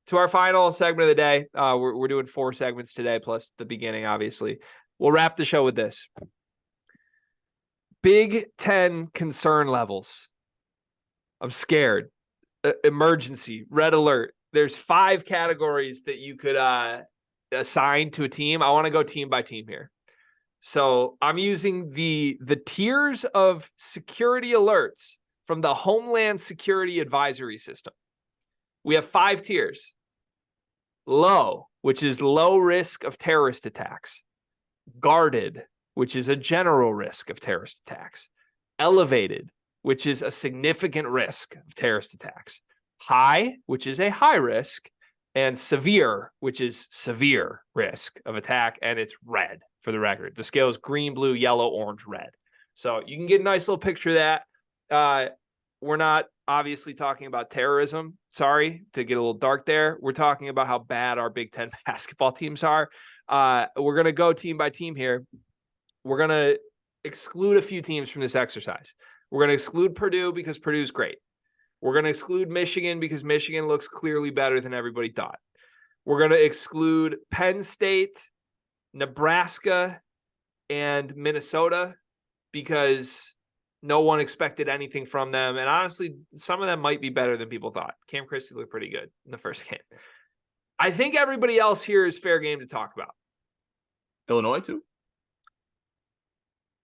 to our final segment of the day. We're doing 4 segments today, plus the beginning, obviously. We'll wrap the show with this. Big Ten concern levels. I'm scared. Emergency, red alert. There's 5 categories that you could assign to a team. I want to go team by team here. So I'm using the tiers of security alerts from the Homeland Security Advisory System. We have 5 tiers. Low, which is low risk of terrorist attacks. Guarded, which is a general risk of terrorist attacks. Elevated, which is a significant risk of terrorist attacks. High, which is a high risk. And severe, which is severe risk of attack. And it's red, for the record. The scale is green, blue, yellow, orange, red. So you can get a nice little picture of that. We're not obviously talking about terrorism. Sorry to get a little dark there. We're talking about how bad our Big Ten basketball teams are. We're going to go team by team here. We're going to exclude a few teams from this exercise. We're going to exclude Purdue because Purdue's great. We're going to exclude Michigan because Michigan looks clearly better than everybody thought. We're going to exclude Penn State, Nebraska, and Minnesota because no one expected anything from them. And honestly, some of them might be better than people thought. Cam Christie looked pretty good in the first game. I think everybody else here is fair game to talk about. Illinois too?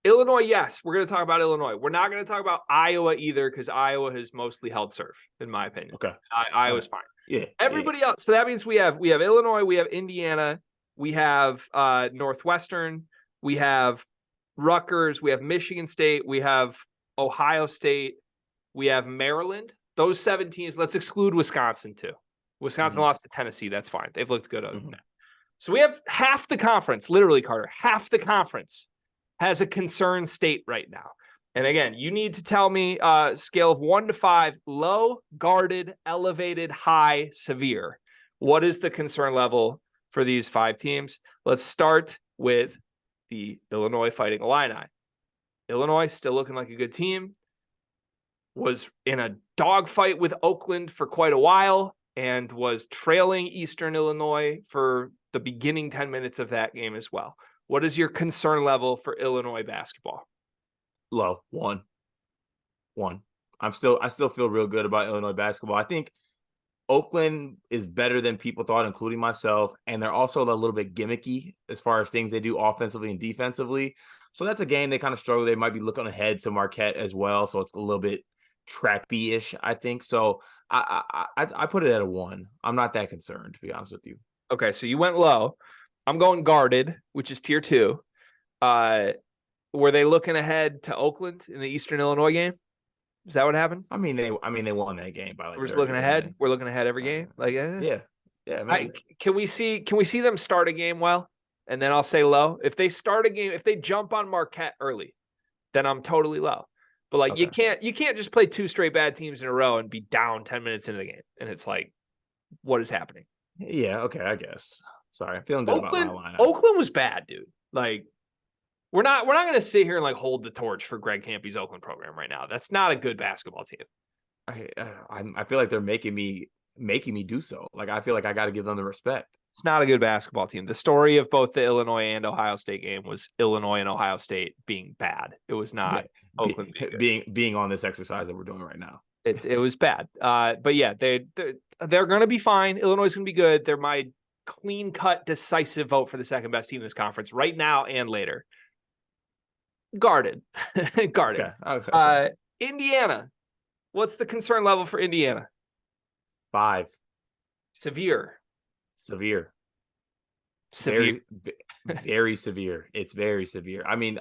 Illinois, yes. We're going to talk about Illinois. We're not going to talk about Iowa either because Iowa has mostly held serve, in my opinion. Okay. Iowa's fine. Yeah. Everybody else. So that means we have Illinois, we have Indiana, we have Northwestern, we have Rutgers, we have Michigan State, we have Ohio State, we have Maryland. Those 7 teams. Let's exclude Wisconsin too. Wisconsin lost to Tennessee. That's fine. They've looked good other than that. So we have half the conference, literally, Carter, half the conference has a concerned state right now. And again, you need to tell me scale of 1 to 5, low, guarded, elevated, high, severe. What is the concern level for these 5 teams? Let's start with the Illinois Fighting Illini. Illinois still looking like a good team. Was in a dogfight with Oakland for quite a while and was trailing Eastern Illinois for the beginning 10 minutes of that game as well. What is your concern level for Illinois basketball? Low. 1. I still feel real good about Illinois basketball. I think Oakland is better than people thought, including myself, and they're also a little bit gimmicky as far as things they do offensively and defensively. So that's a game they kind of struggle. They might be looking ahead to Marquette as well, so it's a little bit trappy-ish, I think. So I put it at a 1. I'm not that concerned, to be honest with you. Okay, so you went low. I'm going guarded, which is tier 2. Were they looking ahead to Oakland in the Eastern Illinois game? Is that what happened? I mean, they won that game by like. We're just looking ahead. We're looking ahead every game. Like, yeah. Can we see them start a game well, and then I'll say low. If they start a game, if they jump on Marquette early, then I'm totally low. But like, you can't just play 2 straight bad teams in a row and be down 10 minutes into the game, and it's like, what is happening? Yeah. Okay. I guess. Sorry, I'm feeling good about my lineup. Oakland was bad, dude. Like, we're not going to sit here and like hold the torch for Greg Campy's Oakland program right now. That's not a good basketball team. I feel like they're making me do so. Like, I feel like I got to give them the respect. It's not a good basketball team. The story of both the Illinois and Ohio State game was Illinois and Ohio State being bad. It was not Oakland being on this exercise that we're doing right now. It was bad. But yeah, they're going to be fine. Illinois is going to be good. They're my clean-cut, decisive vote for the second best team in this conference right now and later. Guarded. Okay. Indiana. What's the concern level for Indiana? 5. Severe. Very, very severe. It's very severe. I mean,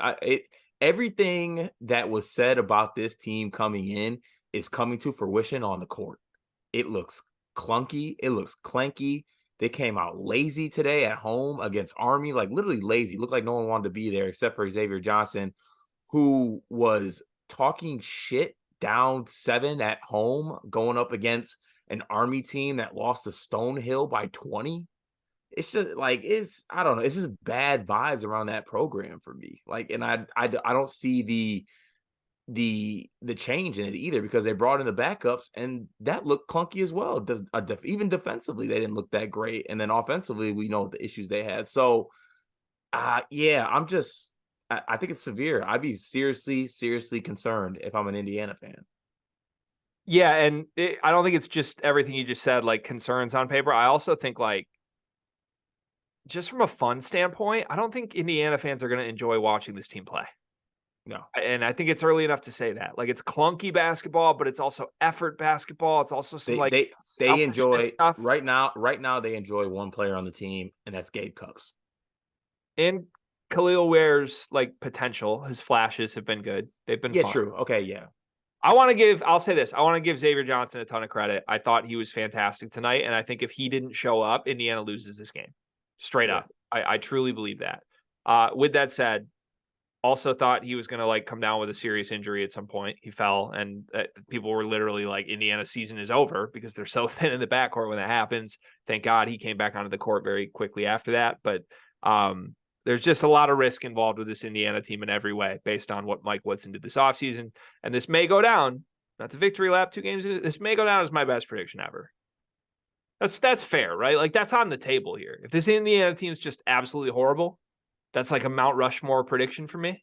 everything that was said about this team coming in is coming to fruition on the court. It looks clunky. It looks clanky. They came out lazy today at home against Army, like literally lazy. Looked like no one wanted to be there except for Xavier Johnson, who was talking shit down 7 at home going up against an Army team that lost to Stonehill by 20. It's just like, I don't know. It's just bad vibes around that program for me. Like, and I don't see the change in it either, because they brought in the backups and that looked clunky as well. Even defensively, they didn't look that great, and then offensively, we know the issues they had. So, yeah, I think it's severe. I'd be seriously concerned if I'm an Indiana fan. Yeah, and I don't think it's just everything you just said, like concerns on paper. I also think like just from a fun standpoint, I don't think Indiana fans are going to enjoy watching this team play. No, And I think it's early enough to say that. Like it's clunky basketball, but it's also effort basketball. It's also some they like they they selfishness enjoy stuff. right now. Right now, they enjoy one player on the team, and that's Gabe Cupps. And Khalil Ware's like potential, his flashes have been good. They've been Yeah, fun. true. Okay, yeah. I'll say this. I want to give Xavier Johnson a ton of credit. I thought he was fantastic tonight. And I think if he didn't show up, Indiana loses this game. Straight Yeah. up. I truly believe that. With that said, also thought he was going to like come down with a serious injury at some point. He fell, and people were literally like, Indiana's season is over because they're so thin in the backcourt when that happens. Thank God he came back onto the court very quickly after that. But there's just a lot of risk involved with this Indiana team in every way based on what Mike Woodson did this offseason. And this may go down, not the victory lap, 2 games. This may go down as my best prediction ever. That's fair, right? Like that's on the table here. If this Indiana team is just absolutely horrible, that's like a Mount Rushmore prediction for me.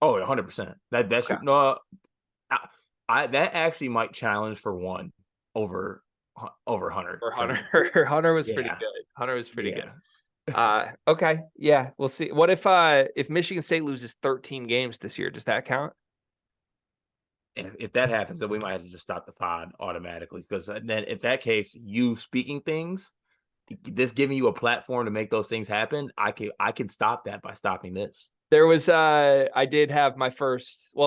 Oh, 100%. That's Okay. no. I that actually might challenge for one over Hunter Or for me. Hunter. Hunter was pretty Yeah, good. Hunter was pretty good. yeah. Okay. Yeah, we'll see. What if Michigan State loses 13 games this year? Does that count? If that happens, then we might have to just stop the pod automatically. Because then, if that case, you speaking things, this giving you a platform to make those things happen, I can stop that by stopping this. There was I did have my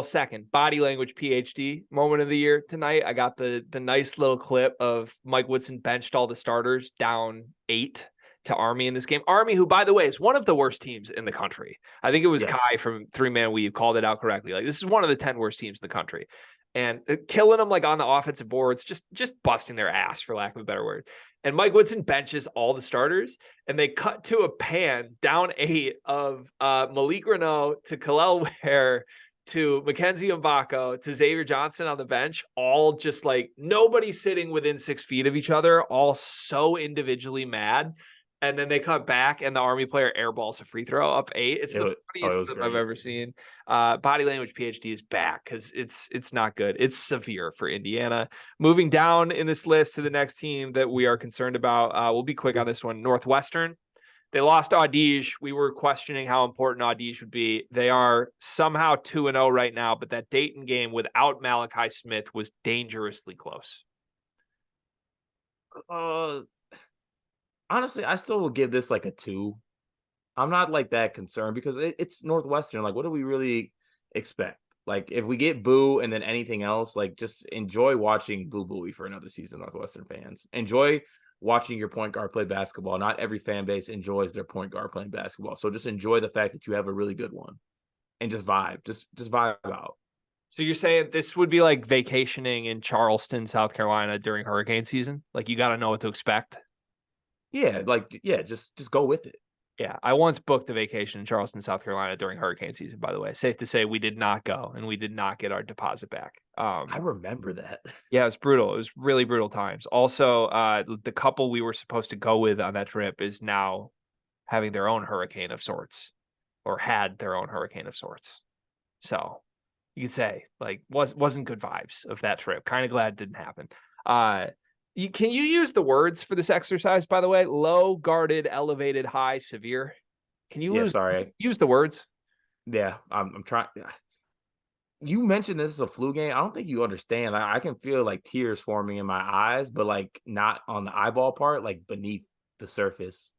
second body language PhD moment of the year tonight. I got the nice little clip of Mike Woodson benched all the starters down 8 to Army in this game. Army, who by the way is one of the worst teams in the country. I think it was Yes. Kai from 3-Man Weave called it out correctly. Like this is one of the 10 worst teams in the country. And killing them like on the offensive boards, just busting their ass for lack of a better word. And Mike Woodson benches all the starters, and they cut to a pan down 8 of Malik Renault to Kalel Ware to Mackenzie Mbako to Xavier Johnson on the bench, all just like nobody sitting within 6 feet of each other, all so individually mad. And then they cut back, and the Army player airballs a free throw up 8. It's the funniest was clip I've great. ever seen. Body language PhD is back because it's not good. It's severe for Indiana. Moving down in this list to the next team that we are concerned about. We'll be quick on this one. Northwestern. They lost Audige. We were questioning how important Audige would be. They are somehow 2-0 right now, but that Dayton game without Malachi Smith was dangerously close. Honestly, I still will give this like a 2. I'm not like that concerned because it's Northwestern. Like, what do we really expect? Like, if we get Boo and then anything else, like, just enjoy watching Boo Booey for another season, Northwestern fans. Enjoy watching your point guard play basketball. Not every fan base enjoys their point guard playing basketball. So just enjoy the fact that you have a really good one and just vibe. Just vibe out. So you're saying this would be like vacationing in Charleston, South Carolina during hurricane season? Like you got to know what to expect. Yeah, just go with it. Yeah, I once booked a vacation in Charleston, South Carolina during hurricane season, by the way. Safe to say we did not go and we did not get our deposit back. I remember that. Yeah, it was brutal. It was really brutal times. Also, the couple we were supposed to go with on that trip is now having their own hurricane of sorts or had their own hurricane of sorts. So you could say like wasn't good vibes of that trip. Kind of glad it didn't happen. Can you use the words for this exercise, by the way? Low, guarded, elevated, high, severe. Can you use the words? Yeah, I'm trying. You mentioned this is a flu game. I don't think you understand. I can feel like tears forming in my eyes, but like not on the eyeball part, like beneath the surface.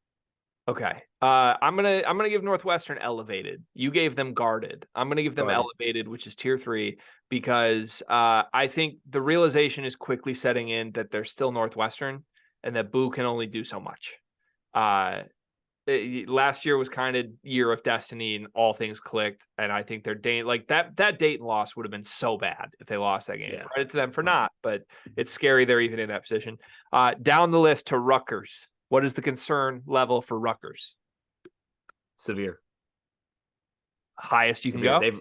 Okay. I'm gonna give Northwestern elevated. You gave them guarded. I'm gonna give them Guarded. elevated, which is tier 3, because I think the realization is quickly setting in that they're still Northwestern and that Boo can only do so much. Last year was kind of year of destiny and all things clicked, and I think they're like that Dayton loss would have been so bad if they lost that game. Yeah. Credit to them for not, but it's scary they're even in that position. Down the list to Rutgers. What is the concern level for Rutgers? Severe. Highest you can Severe. go?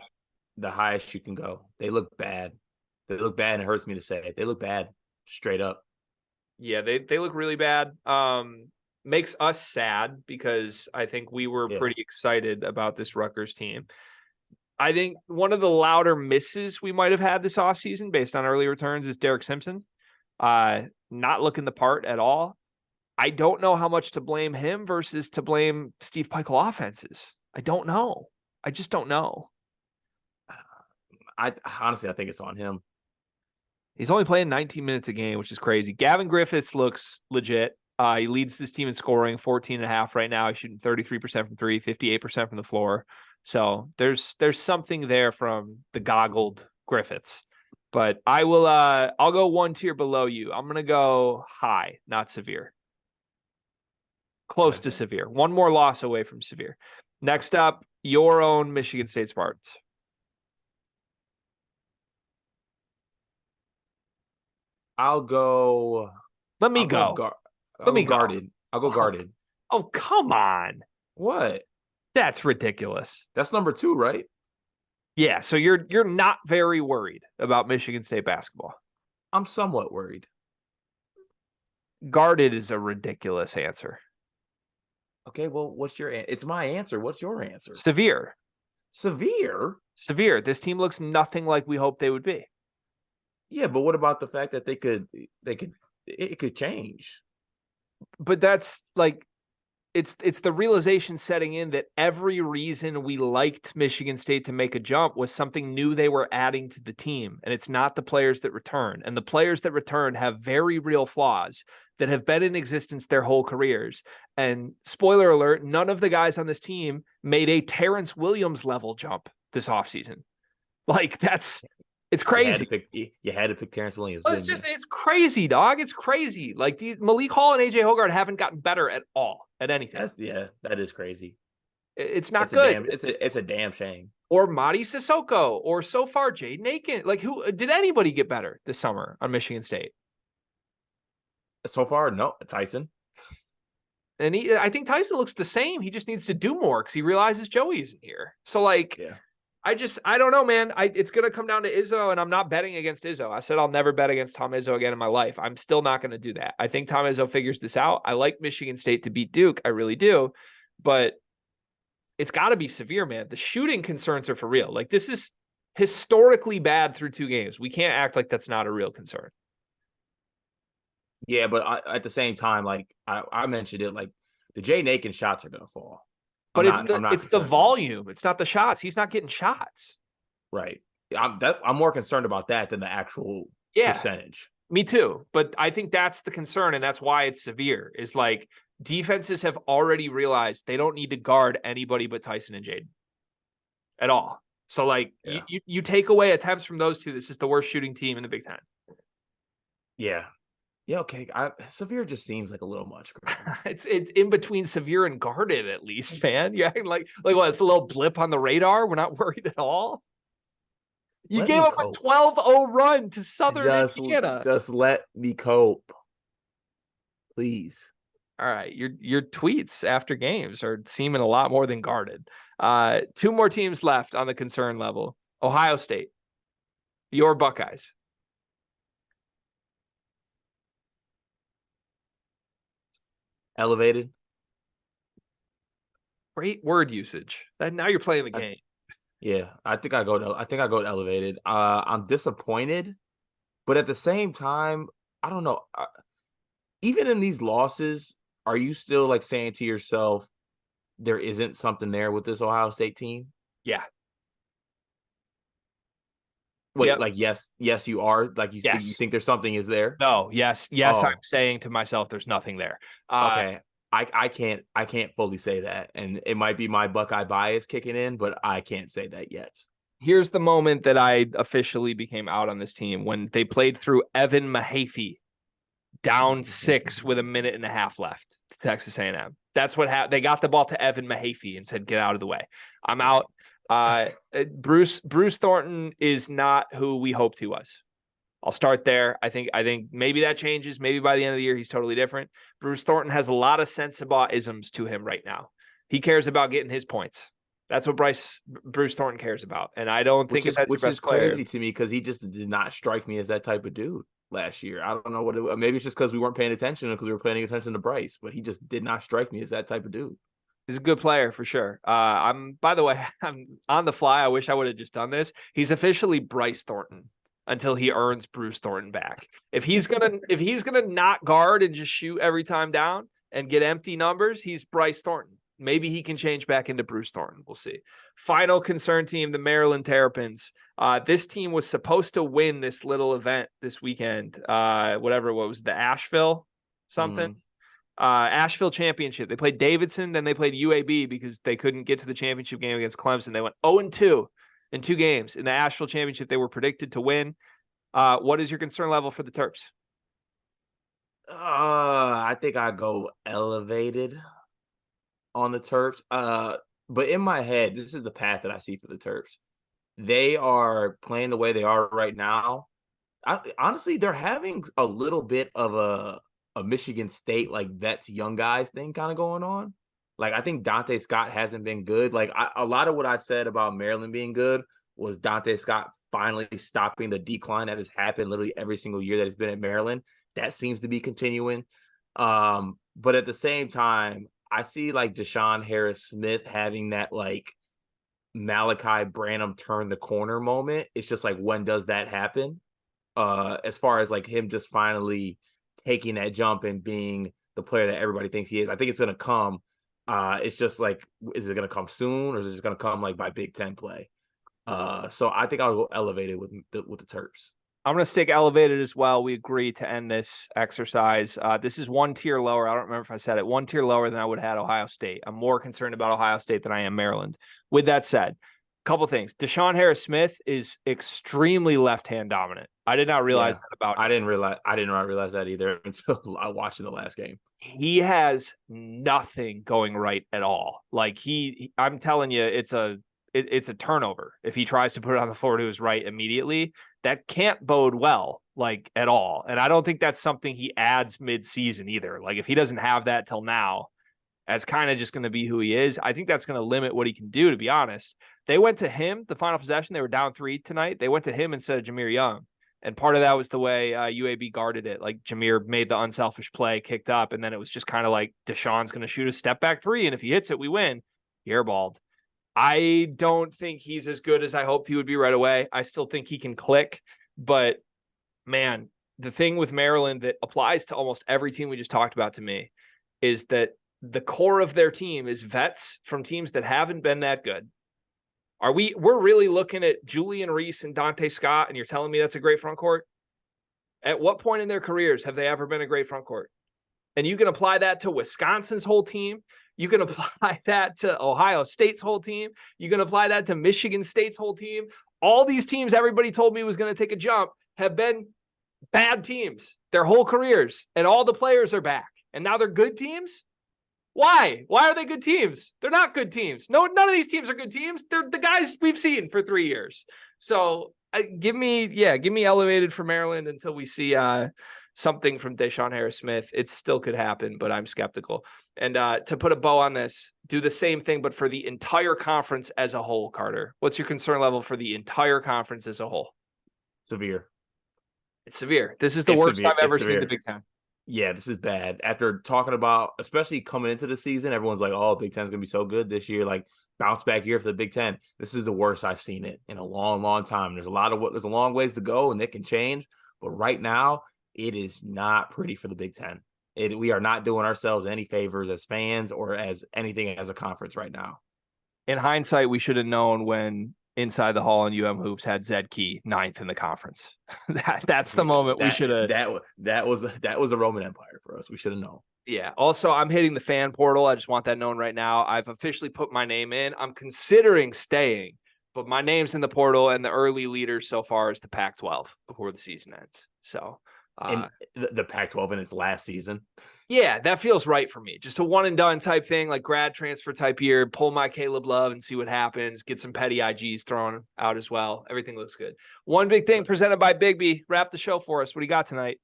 the highest you can go. They look bad. They look bad, and it hurts me to say it. They look bad, straight up. Yeah, they look really bad. Makes us sad because I think we were Yeah. pretty excited about this Rutgers team. I think one of the louder misses we might have had this offseason based on early returns is Derek Simpson. Not looking the part at all. I don't know how much to blame him versus to blame Steve Peichel offenses. I don't know. I just don't know. I honestly, I think it's on him. He's only playing 19 minutes a game, which is crazy. Gavin Griffiths looks legit. He leads this team in scoring, 14 and a half right now. He's shooting 33% from three, 58% from the floor. So there's something there from the goggled Griffiths. But I'll go one tier below you. I'm gonna go high, not severe. Close to severe. One more loss away from severe. Next up, your own Michigan State Spartans. I'll go. Let me I'll go. go. Let me go. guarded. I'll go guarded. Oh, come on. What? That's ridiculous. That's number 2, right? Yeah, so you're not very worried about Michigan State basketball. I'm somewhat worried. Guarded is a ridiculous answer. Okay, well, what's your answer? It's my answer. What's your answer? Severe. Severe? Severe. This team looks nothing like we hoped they would be. Yeah, but what about the fact that it could change? But that's like it's the realization setting in that every reason we liked Michigan State to make a jump was something new they were adding to the team. And it's not the players that return. And the players that return have very real flaws that have been in existence their whole careers. And spoiler alert, none of the guys on this team made a Terrence Williams level jump this offseason. Like it's crazy. You had to pick Terrence Williams. It's crazy, dog. It's crazy. Like Malik Hall and AJ Hoggard haven't gotten better at all at anything. That is crazy. It's not good. It's a damn shame. Or Madi Sissoko, or so far Jaden Aiken. Like, who did anybody get better this summer on Michigan State? So far, no. Tyson. And I think Tyson looks the same. He just needs to do more because he realizes Joey isn't here. So like, yeah. I don't know, man. It's going to come down to Izzo, and I'm not betting against Izzo. I said I'll never bet against Tom Izzo again in my life. I'm still not going to do that. I think Tom Izzo figures this out. I like Michigan State to beat Duke. I really do. But it's got to be severe, man. The shooting concerns are for real. Like, this is historically bad through 2 games. We can't act like that's not a real concern. Yeah, but at the same time, like I mentioned it, like the Jaden Aiken shots are going to fall. But it's the volume. It's not the shots. He's not getting shots. Right. I'm more concerned about that than the actual percentage. Me too. But I think that's the concern, and that's why it's severe. Is like defenses have already realized they don't need to guard anybody but Tyson and Jaden at all. So like you take away attempts from those two, this is the worst shooting team in the Big Ten. Yeah. Yeah, okay. Severe just seems like a little much. It's in between severe and guarded, at least, man. You're acting like what? It's a little blip on the radar. We're not worried at all. You gave up a 12-0 run to Southern Indiana. Just let me cope, please. All right, your tweets after games are seeming a lot more than guarded. 2 more teams left on the concern level. Ohio State, your Buckeyes. Elevated. Great word usage. Now you're playing the game. Yeah, I think I go to elevated. I'm disappointed, but at the same time, I don't know. Even in these losses, are you still like saying to yourself, there isn't something there with this Ohio State team? Yeah. Wait, like yes, you are. Like you think there's something is there? No, yes. I'm saying to myself, there's nothing there. Okay, I can't fully say that, and it might be my Buckeye bias kicking in, but I can't say that yet. Here's the moment that I officially became out on this team when they played through Evan Mahaffey, down 6 with a minute and a half left to Texas A&M. That's what happened. They got the ball to Evan Mahaffey and said, "Get out of the way. I'm out." Bruce Thornton is not who we hoped he was. I'll start there. I think maybe that changes. Maybe by the end of the year, he's totally different. Bruce Thornton has a lot of sensible isms to him right now. He cares about getting his points. That's what Bruce Thornton cares about. And I don't think if that's your Which is best player. crazy to me because he just did not strike me as that type of dude last year. I don't know what maybe it's just because we weren't paying attention because we were paying attention to Bryce, but he just did not strike me as that type of dude. He's a good player for sure. By the way, I'm on the fly. I wish I would have just done this. He's officially Bryce Thornton until he earns Bruce Thornton back. If he's gonna not guard and just shoot every time down and get empty numbers, he's Bryce Thornton. Maybe he can change back into Bruce Thornton. We'll see. Final concern team, the Maryland Terrapins. This team was supposed to win this little event this weekend. Whatever it was, the Asheville something. Asheville championship. They played Davidson, then they played UAB because they couldn't get to the championship game against Clemson. They went 0-2 in 2 games. In the Asheville championship, they were predicted to win. What is your concern level for the Terps? I think I go elevated on the Terps. But in my head, this is the path that I see for the Terps. They are playing the way they are right now. Honestly, they're having a little bit of a Michigan State like vets young guys thing kind of going on. Like I think Dante Scott hasn't been good. Like a lot of what I said about Maryland being good was Dante Scott finally stopping the decline that has happened literally every single year that he's been at Maryland. That seems to be continuing. But at the same time, I see like Deshaun Harris-Smith having that like Malachi Branham turn the corner moment. It's just like, when does that happen? As far as like him just finally taking that jump and being the player that everybody thinks he is. I think it's going to come. It's just like, is it going to come soon or is it just going to come like by Big Ten play? So I think I'll go elevated with the Terps. I'm going to stick elevated as well. We agree to end this exercise. This is 1 tier lower. I don't remember if I said it. 1 tier lower than I would have had Ohio State. I'm more concerned about Ohio State than I am Maryland. With that said, a couple things. Deshaun Harris-Smith is extremely left-hand dominant. I did not realize that about him. I did not realize that either until I watched the last game. He has nothing going right at all. Like I'm telling you, it's a turnover. If he tries to put it on the floor to his right immediately, that can't bode well, like at all. And I don't think that's something he adds mid-season either. Like if he doesn't have that till now, that's kind of just going to be who he is. I think that's going to limit what he can do, to be honest. They went to him, the final possession. They were down 3 tonight. They went to him instead of Jameer Young. And part of that was the way UAB guarded it. Like Jameer made the unselfish play, kicked up, and then it was just kind of like Deshaun's going to shoot a step back 3. And if he hits it, we win. He airballed. I don't think he's as good as I hoped he would be right away. I still think he can click, but man, the thing with Maryland that applies to almost every team we just talked about to me is that the core of their team is vets from teams that haven't been that good. We're really looking at Julian Reese and Dante Scott, and you're telling me that's a great front court? At what point in their careers have they ever been a great front court? And you can apply that to Wisconsin's whole team. You can apply that to Ohio State's whole team. You can apply that to Michigan State's whole team. All these teams everybody told me was going to take a jump have been bad teams their whole careers, and all the players are back. And now they're good teams? Why? Why are they good teams? They're not good teams. No, none of these teams are good teams. They're the guys we've seen for 3 years. So give me elevated for Maryland until we see something from Deshaun Harris-Smith. It still could happen, but I'm skeptical. And to put a bow on this, do the same thing, but for the entire conference as a whole, Carter. What's your concern level for the entire conference as a whole? Severe. It's severe. This is the worst I've ever seen the Big Ten. Yeah, this is bad. After talking about, especially coming into the season, everyone's like, oh, Big Ten's going to be so good this year. Like, bounce back year for the Big Ten. This is the worst I've seen it in a long, long time. There's a long ways to go, and it can change. But right now, it is not pretty for the Big Ten. We are not doing ourselves any favors as fans or as anything as a conference right now. In hindsight, we should have known when Inside the Hall and Hoops had Zed Key 9th in the conference. That's the moment we should have. That was a Roman Empire for us. We should have known. Yeah. Also, I'm hitting the fan portal. I just want that known right now. I've officially put my name in. I'm considering staying, but my name's in the portal, and the early leader so far is the Pac-12 before the season ends. So. In the Pac-12 in its last season. Yeah, that feels right for me. Just a one and done type thing, like grad transfer type year. Pull my Caleb Love and see what happens. Get some petty IGs thrown out as well. Everything looks good. One big thing presented by Bigby. Wrap the show for us. What do you got tonight?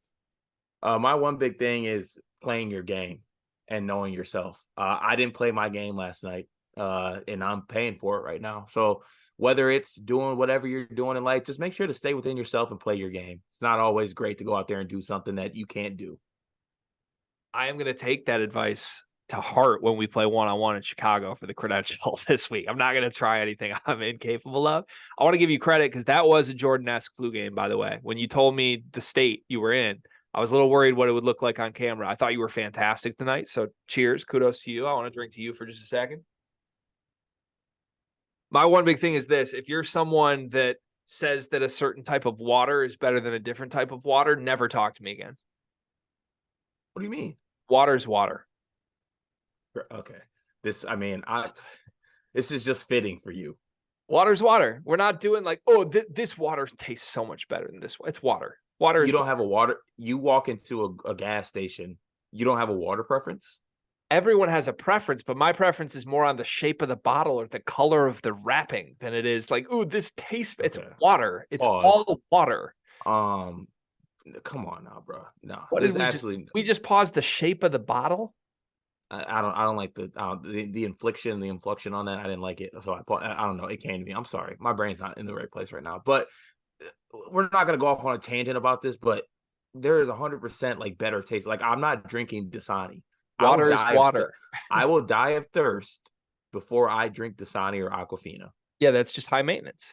My one big thing is playing your game and knowing yourself. I didn't play my game last night. and I'm paying for it right now. So whether it's doing whatever you're doing in life, just make sure to stay within yourself and play your game. It's not always great to go out there and do something that you can't do. I am going to take that advice to heart when we play one-on-one in Chicago for the credential this week. I'm not going to try anything I'm incapable of. I want to give you credit because that was a Jordan-esque flu game, by the way. When you told me the state you were in, I was a little worried what it would look like on camera. I thought you were fantastic tonight. So cheers. Kudos to you. I want to drink to you for just a second. My one big thing is this. If you're someone that says that a certain type of water is better than a different type of water, never talk to me again. What do you mean? Water's water. Okay. This is just fitting for you. Water's water. We're not doing like, oh, this water tastes so much better than this one. It's water. Water. You don't have a water. You walk into a gas station. You don't have a water preference. Everyone has a preference, but my preference is more on the shape of the bottle or the color of the wrapping than it is like, oh, this tastes. It's water. It's all water. Come on now, bro. No, what there's did absolutely. We just paused the shape of the bottle. I don't like the inflection on that. I didn't like it, so I don't know. It came to me. I'm sorry, my brain's not in the right place right now. But we're not gonna go off on a tangent about this. But there is 100% like better taste. Like I'm not drinking Dasani. Water is water. I will die of thirst before I drink Dasani or Aquafina. Yeah, that's just high maintenance.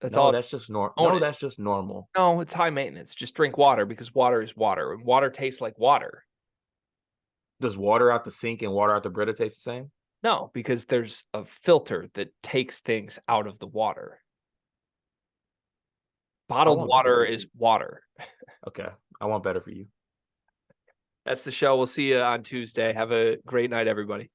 That's all. That's just normal. No, that's just normal. No, it's high maintenance. Just drink water because water is water, and water tastes like water. Does water out the sink and water out the Brita taste the same? No, because there's a filter that takes things out of the water. Bottled water is water. Okay. I want better for you. That's the show. We'll see you on Tuesday. Have a great night, everybody.